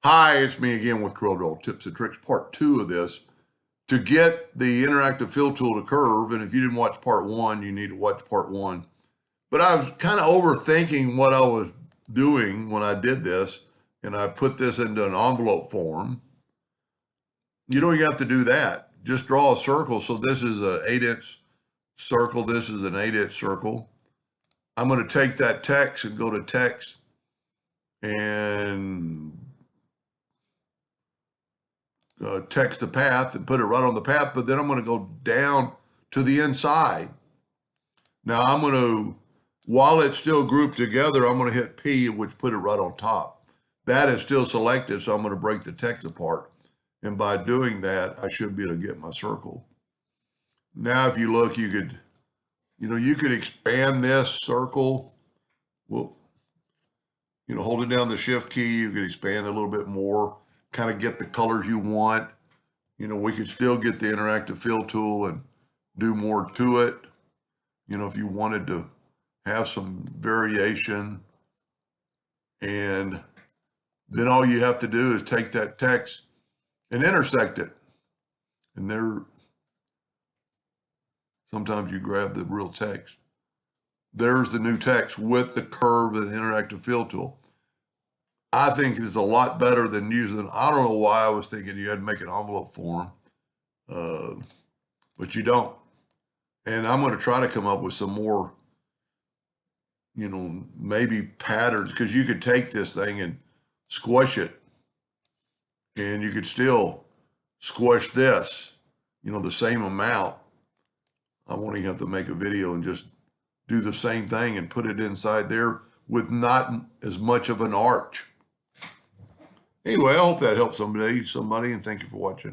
Hi, it's me again with Corel Tips and Tricks, part 2 of this. To get the interactive fill tool to curve, and if you didn't watch part 1, you need to watch part 1. But I was kind of overthinking what I was doing when I did this, and I put this into an envelope form. You don't even have to do that. Just draw a circle. So this is an 8-inch circle. This is an 8-inch circle. I'm going to take that text and go to text and text a path and put it right on the path, but then I'm going to go down to the inside. Now I'm going to, while it's still grouped together, I'm going to hit P, which put it right on top. That is still selected, so I'm going to break the text apart. And by doing that, I should be able to get my circle. Now, if you look, you could expand this circle. Well, holding down the shift key, you could expand a little bit more, kind of get the colors you want. We could still get the interactive fill tool and do more to it. If you wanted to have some variation, and then all you have to do is take that text and intersect it. And sometimes you grab the real text. There's the new text with the curve of the interactive fill tool. I think it's a lot better than using, I don't know why I was thinking you had to make an envelope form, but you don't. And I'm going to try to come up with some more, maybe patterns, because you could take this thing and squish it, and you could still squish this, the same amount. I won't even have to make a video and just do the same thing and put it inside there with not as much of an arch. Anyway, I hope that helps somebody, and thank you for watching.